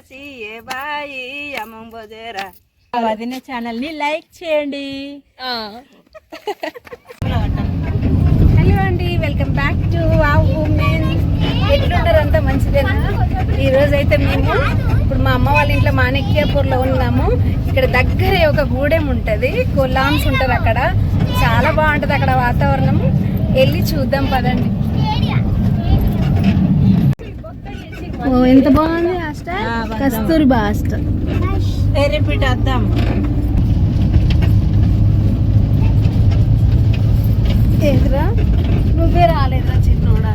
सी ये बाई अमम बजेरा వదిన ఛానల్ ని లైక్ చేయండి. హలో అండి, వెల్కమ్ బ్యాక్ టు ఉమెన్. ఎట్లున్నారు? అంతా మంచిదేనా? ఈరోజు అయితే మేము ఇప్పుడు మా అమ్మ వాళ్ళ ఇంట్లో మాణిక్యాపూర్లో ఉన్నాము. ఇక్కడ దగ్గరే ఒక గూడెం ఉంటుంది, కొలామ్స్ ఉంటారు అక్కడ. చాలా బాగుంటుంది అక్కడ వాతావరణం. వెళ్ళి చూద్దాం పదండి. ఎంత బాగుంది హాస్టల్, కస్తూరిబా హాస్టల్. రిపీట్ వద్దాం. ఏంద్రా నువ్వే రాలేదురా చిన్నోడా?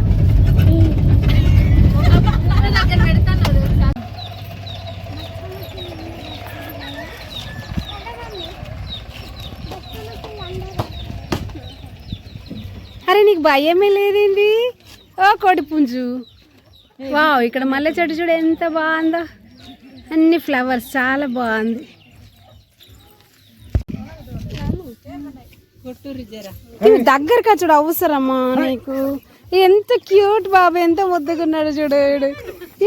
అరే నీకు భయమే లేదేంటి? ఓ కోడిపుంజు, వావ్. ఇక్కడ మల్లె చెట్టు చూడు ఎంత బాగుందో, అన్ని ఫ్లవర్స్ చాలా బాగుంది. దగ్గరకా చూడు, అవసరమా నీకు? ఎంత క్యూట్ బాబు, ఎంత ముద్దుకున్నాడు చూడు.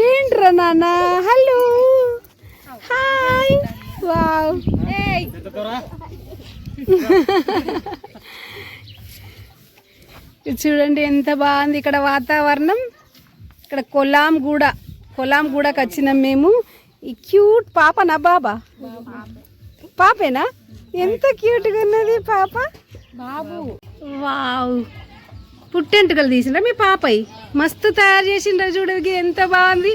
ఏంట్రా నాన్న? Hello, hi, wow. చూడండి ఎంత బాగుంది ఇక్కడ వాతావరణం. ఇక్కడ కొలాంగూడకి వచ్చినాం మేము. ఈ క్యూట్ పాప నా బాబా? పాపేనా? ఎంత క్యూట్గా ఉన్నది పాప. బాబు వావ్, పుట్టెంటుకలు తీసిండ్రా మీ పాపయ్య? మస్తు తయారు చేసిండ్రా చూడు, ఎంత బాగుంది.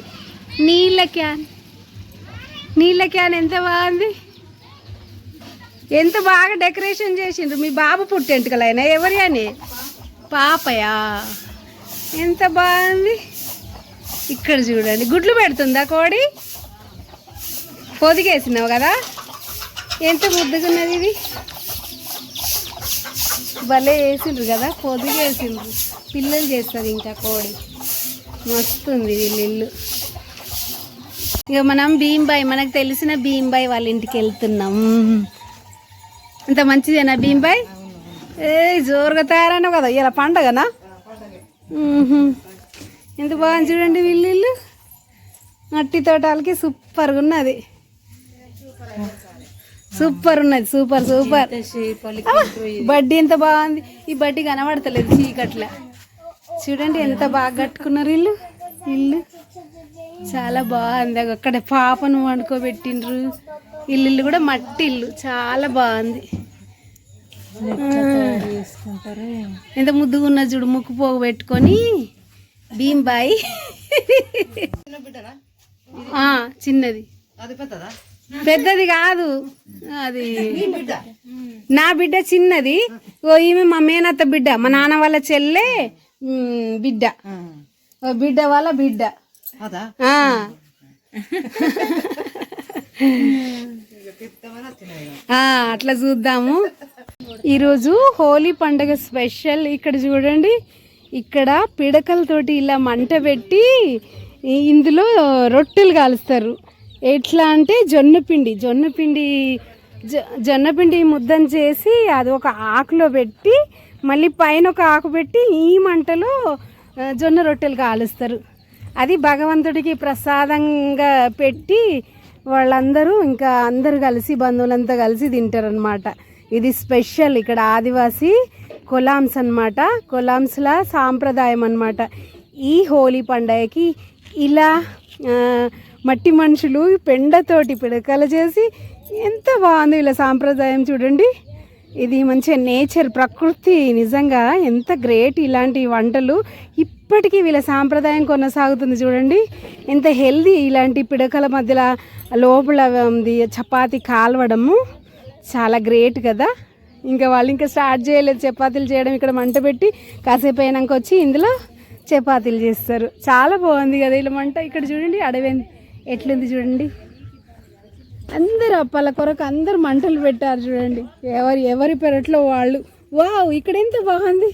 నీళ్ళ క్యాన్ ఎంత బాగుంది, ఎంత బాగా డెకరేషన్ చేసిండ్రు. మీ బాబు పుట్టెంటుకలైనా ఎవరి అని? పాపయా? ఎంత బాగుంది. ఇక్కడ చూడండి, గుడ్లు పెడుతుందా కోడి? పొదిగేసినావు కదా, ఎంత ముద్దుగున్నది. ఇది భలే వేసిండ్రు కదా, పొదిగేసిండ్రు. పిల్లలు చేస్తుంది ఇంకా కోడి. మస్తుంది వీళ్ళ ఇల్లు. ఇక మనం భీంబాయి, మనకు తెలిసిన భీంబాయి వాళ్ళ ఇంటికి వెళ్తున్నాం. అంత మంచిదేనా భీంబాయి? జోరుగా తయారైనావు కదా, ఇలా పండగనా? ఎంత బాగుంది చూడండి వీళ్ళ ఇల్లు. మట్టి తోటాలకి సూపర్గా ఉన్నది, సూపర్ ఉన్నది, సూపర్ సూపర్. బడ్డీ ఎంత బాగుంది. ఈ బడ్డీ కనబడతలేదు చీకట్ల. చూడండి ఎంత బాగా కట్టుకున్నారు ఇల్లు చాలా బాగుంది. అక్కడ పాపను వండుకోబెట్టిండ్రు. ఇల్లు కూడా మట్టి ఇల్లు, చాలా బాగుంది. ఎంత ముద్దుగా ఉన్నది చూడు, ముక్కు పోగు పెట్టుకొని భీంబాయి. చిన్నది, పెద్దది కాదు. అది నా బిడ్డ చిన్నది. ఈమె మా మేనత్త బిడ్డ, మా నాన్న వాళ్ళ చెల్లె బిడ్డ, బిడ్డ వాళ్ళ బిడ్డ. అట్లా చూద్దాము. ఈరోజు హోలీ పండుగ స్పెషల్. ఇక్కడ చూడండి, ఇక్కడ పిడకలతోటి ఇలా మంట పెట్టి ఇందులో రొట్టెలు కాలుస్తారు. ఎట్లా అంటే జొన్నపిండి ముద్దను చేసి అది ఒక ఆకులో పెట్టి మళ్ళీ పైన ఒక ఆకు పెట్టి ఈ మంటలో జొన్న రొట్టెలు కాలుస్తారు. అది భగవంతుడికి ప్రసాదంగా పెట్టి వాళ్ళందరూ ఇంకా అందరు కలిసి బంధువులంతా కలిసి తింటారనమాట. ఇది స్పెషల్ ఇక్కడ ఆదివాసీ కొలామ్స్ అనమాట. కొలామ్స్ల సాంప్రదాయం అనమాట. ఈ హోలీ పండుగకి ఇలా మట్టి మనుషులు పెండతోటి పిడకలు చేసి ఎంత బాగుంది వీళ్ళ సాంప్రదాయం చూడండి. ఇది మంచిగా నేచర్, ప్రకృతి నిజంగా ఎంత గ్రేట్. ఇలాంటి వంటలు ఇప్పటికీ వీళ్ళ సాంప్రదాయం కొనసాగుతుంది చూడండి. ఎంత హెల్దీ. ఇలాంటి పిడకల మధ్యలో లోపల చపాతీ కాలవడము చాలా గ్రేట్ కదా. ఇంకా వాళ్ళు ఇంకా స్టార్ట్ చేయలేదు చపాతీలు చేయడం. ఇక్కడ మంట పెట్టి కాసేపు అయినాక వచ్చి ఇందులో చపాతీలు చేస్తారు. చాలా బాగుంది కదా ఇలా మంట. ఇక్కడ చూడండి అడవి ఎట్లుంది చూడండి. అందరు అప్పాల కొరకు అందరు మంటలు పెట్టారు చూడండి, ఎవరి పెరట్లో వాళ్ళు. వావ్, ఇక్కడ ఎంత బాగుంది,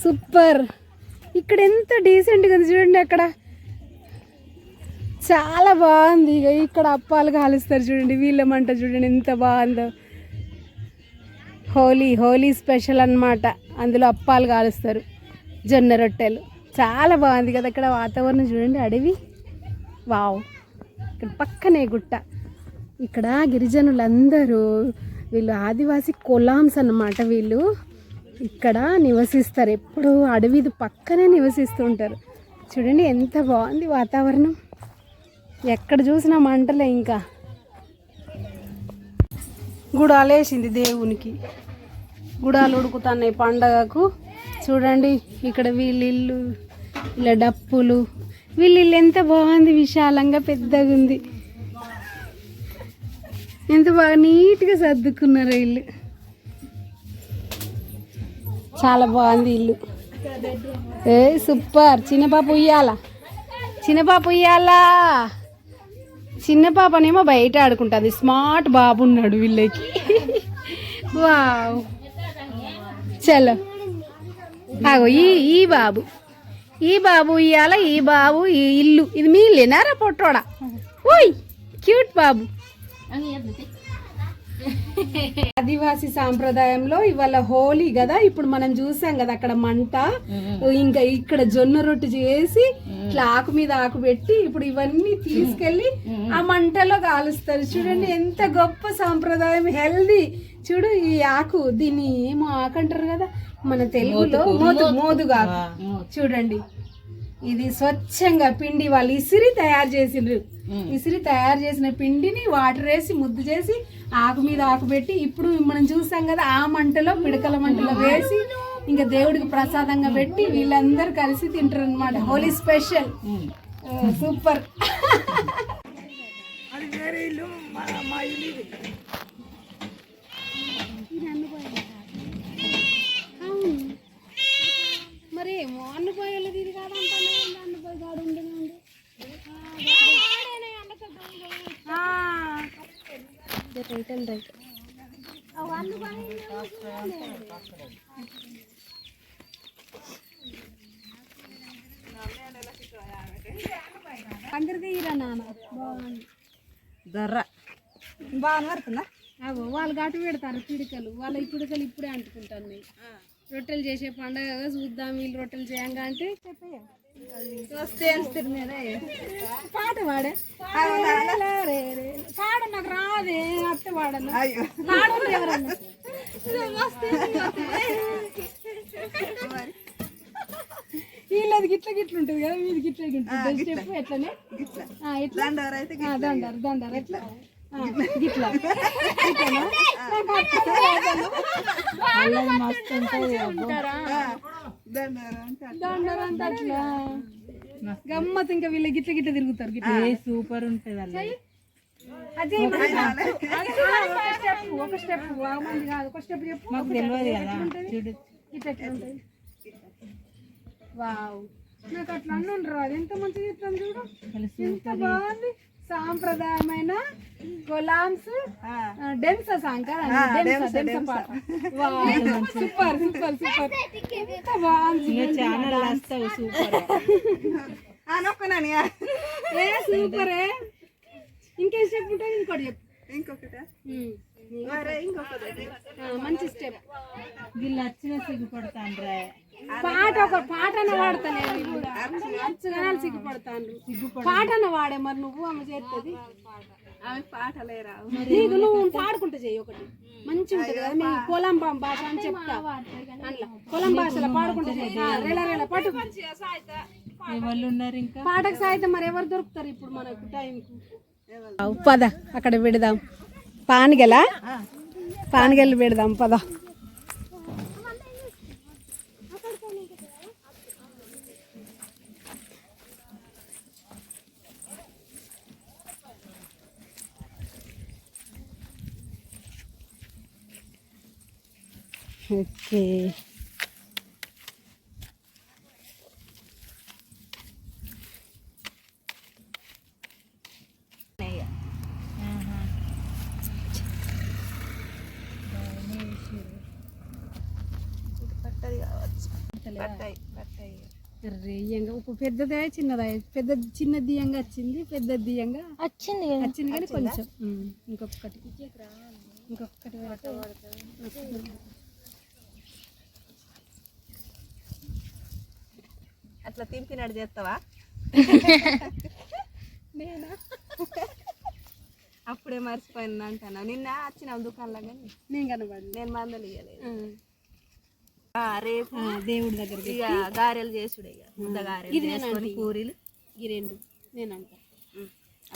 సూపర్. ఇక్కడ ఎంత డీసెంట్గా ఉంది చూడండి. అక్కడ చాలా బాగుంది. ఇక్కడ అప్పాలు కాలుస్తారు చూడండి. వీళ్ళ మంట చూడండి ఎంత బాగుందో. హోలీ స్పెషల్ అన్నమాట. అందులో అప్పాలు కాలుస్తారు, జొన్న రొట్టెలు. చాలా బాగుంది కదా. ఇక్కడ వాతావరణం చూడండి, అడవి వావ్, ఇక్కడ పక్కనే గుట్ట. ఇక్కడ గిరిజనులందరూ వీళ్ళు ఆదివాసీ కొలాంస్ అన్నమాట. వీళ్ళు ఇక్కడ నివసిస్తారు, ఎప్పుడు అడవి పక్కనే నివసిస్తూ ఉంటారు. చూడండి ఎంత బాగుంది వాతావరణం, ఎక్కడ చూసినా మంటలే. ఇంకా గుడాలేసింది దేవునికి, గుడాలు ఉడుకుతున్నాయి పండగకు. చూడండి ఇక్కడ వీళ్ళిల్లు, ఇలా డప్పులు, వీళ్ళిల్లు ఎంత బాగుంది, విశాలంగా పెద్దగా ఉంది. ఎంత బాగా నీట్గా సర్దుకున్నారు ఇల్లు, చాలా బాగుంది ఇల్లు. ఏ సూపర్. చిన్నపాప ఉయ్యాల, చిన్నపాప ఉయ్యాలా. చిన్న పాపనేమో బయట ఆడుకుంటుంది, స్మార్ట్ బాబు ఉన్నాడు వీళ్ళకి. వావ్, చలో ఆగో ఈ బాబు, ఈ బాబు ఇయ్యాల, ఈ బాబు ఈ ఇల్లు. ఇది మీ ఇల్లేనారా పొట్టోడా? ఓయ్ క్యూట్ బాబు. ఆదివాసీ సాంప్రదాయంలో ఇవాళ హోలీ కదా, ఇప్పుడు మనం చూసాం కదా అక్కడ మంట, ఇంకా ఇక్కడ జొన్న రొట్టె చేసి ఇట్లా ఆకు మీద ఆకు పెట్టి ఇప్పుడు ఇవన్నీ తీసుకెళ్లి ఆ మంటలో కాలుస్తారు. చూడండి ఎంత గొప్ప సాంప్రదాయం, హెల్దీ. చూడు ఈ ఆకు, దీన్ని ఏమో ఆకు అంటారు కదా మన తెలుగులో, మోదుగా. చూడండి ఇది స్వచ్ఛంగా పిండి వాళ్ళు ఇసిరి తయారు చేసిండ్రు. ఇసిరి తయారు చేసిన పిండిని వాటర్ వేసి ముద్దు చేసి ఆకు మీద ఆకు పెట్టి ఇప్పుడు మనం చూసాం కదా ఆ మంటలో, పిడకల మంటలో వేసి ఇంకా దేవుడికి ప్రసాదంగా పెట్టి వీళ్ళందరూ కలిసి తింటారు అనమాట. హోలీ స్పెషల్. సూపర్. మరి అన్నపోయి వెళ్ళదు ఇది కాదు అన్నపోయి కాడు ఉండదు. అందరిది ఇరా నాన్న బాగుంది. దర్ర బాగా పడుతుందా? అగో వాళ్ళు ఘాటు పెడతారు పిడికలు, వాళ్ళ ఈ పిడికలు ఇప్పుడే అంటుకుంటాను. రొట్టెలు చేసే పండగ చూద్దాం వీళ్ళు రొట్టెలు చేయంగా అంటే పాట పాడే పాడ నాకు రాదే, అత్త పాడను ఎవరన్నా. వీళ్ళది గిట్ల గిట్ల ఉంటుంది కదా, మీది గిట్ల ఉంటుంది. స్టెప్ ఎట్లనే ఇట్లా దండారు ఎట్లా గిట్లా మస్తు దండారంటే అట్లా గమ్మత్. ఇంకా వీళ్ళ గిట్ల గిట్ల తిరుగుతారు, గిట్ల సూపర్ ఉంటుంది. అదే ఒక స్టెప్ మంది కాదు, ఒక స్టెప్ చెప్పు. మాకు తెలియదు కదా ఇట్లా ఉంటుంది. వావ్, నాకు అట్లా అన్నుండ్రు, అది ఎంత మంచిగా చెప్తాను చూడు, ఎంత బాగుంది. సాంప్రదాయమైన కొలాంస్ డెన్స సాంగ్ కదా, సూపర్ సూపర్ సూపర్. ఎంత బాగుంది, సూపరే. ఇంకేం స్టెప్ ఉంటుంది? ఇంకోటి చెప్పు. మంచి స్టెప్. వీళ్ళు వచ్చిన సిగ్గుపడతాను పాట, ఒక పాటన వాడతానే అచ్చుగానే సిగ్గుపడతాను. పాటన వాడే మరి నువ్వు అమ్మ చేస్తుంది నీకు, నువ్వు పాడుకుంటా చెయ్యి ఒకటి మంచిగా ఉంటుంది కదా. మీ కొలంబం భాష అని చెప్తా, అట్లా కొలం భాషలో పాడుకుంటా చెయ్యి. పాటు పాటకు సాయితే మరి ఎవరు దొరుకుతారు ఇప్పుడు మనకు టైంకు? పద అక్కడ పెడదాం, పానగెలు పెడదాం పద. ఓకే, ఒక పెద్దదే చిన్నదా, చిన్న దియంగా వచ్చింది, పెద్ద దియంగా వచ్చింది కానీ కొంచెం ఇంకొకటి అట్లా తింపినాడు చేస్తావా? నేనా అప్పుడే మర్చిపోయినా అంటాను. నిన్న వచ్చిన దుకాణంలో కానీ నేను కనబడి నేను మందలు ఇవ్వలేదు. రేపు దేవుడి దగ్గరికి ఇక గారెలు చేసుడే, ఇక ముద్ద గారెలు చేసుకొని పూరీలు ఈ రెండు నేనంట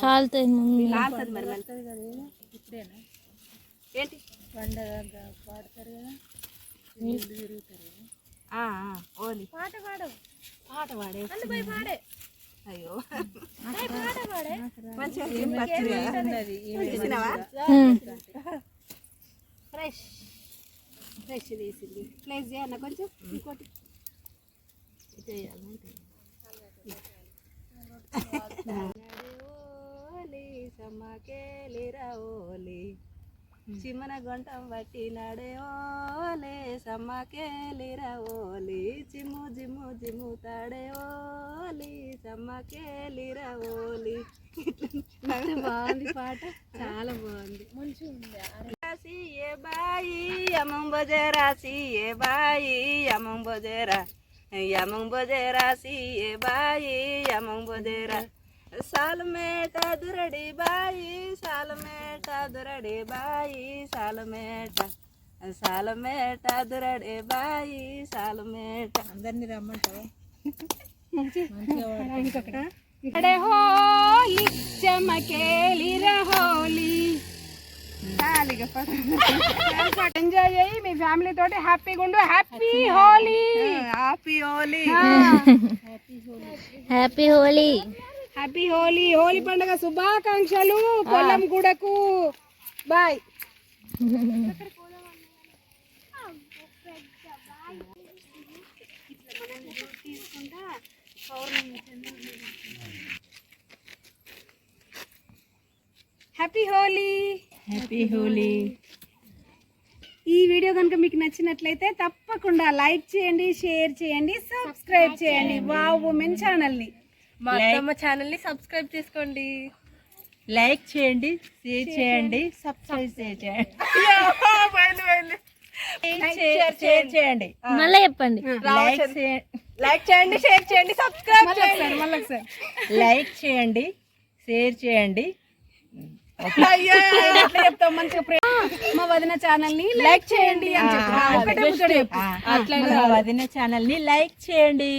కాలుతుంది మరి వెళ్తుంది కదా. ఇప్పుడేనా ఏంటి పండగ పాడతారు కదా, తిరుగుతారు కదా. ఓలి పాట పాడవు, పాట పాడే పాడే. అయ్యో పాట పాడే. మంచిగా ఫ్రెష్ ఫ్రెష్ తీసింది. ప్లేస్ చేయన్న కొంచెం ఇంకోటి ఓలి సమ్మకేలిరా ఓలి చిమ్మన గొంటం బట్టి నడే ఓలే సమ్మకేలిరా ఓలి చిమ్ము జిమ్ము జిమ్ము తాడే ఓలి సమ్మకేలిరా ఓలి. బాగుంది పాట, చాలా బాగుంది. మంచిగా ఉంది. రాసి ఏ బాయి యమం బజే రాసి ఏ బాయి యమం బజేరా యమం బజే రాసి ఏ బాయి యమం బజేరా సాల్ మేట దురడి బాయి సాల్ మేట దురడి బాయి సాల్ మేట దురడి బాయి సాల్ మేట. అందరినీ రమ్మంటావా? అడే హోలీ చమకేలిరా హోలీ. ఎంజాయ్ చేయి మీ ఫ్యామిలీ తోటి, హ్యాపీగా ఉండు. Happy Holi. Happy Holi. Happy Holi. Happy Holi. Holi పండుగ శుభాకాంక్షలు పొలం గుడకు. Bye. Happy Holi. Happy Holi. ఈ వీడియో కనుక మీకు నచ్చినట్లయితే తప్పకుండా లైక్ చేయండి, షేర్ చేయండి, సబ్స్క్రైబ్ చేయండి. వావ్ ఉమెన్ ఛానల్ని, మా అత్తమ్మ ఛానల్ని సబ్స్క్రైబ్ చేసుకోండి. లైక్ చేయండి, షేర్ చేయండి, సబ్స్క్రైబ్ చేయండి, షేర్ చేయండి. మళ్ళీ చెప్పండి. లైక్ చేయండి, షేర్ చేయండి, సబ్స్క్రైబ్ చేయండి. మళ్ళీ ఒకసారి లైక్ చేయండి, షేర్ చేయండి. చెప్తాం మంచిగా. మా వదిన ఛానల్ని లైక్ చేయండి అని చెప్పు. అట్లా వదిన ఛానల్ని లైక్ చేయండి.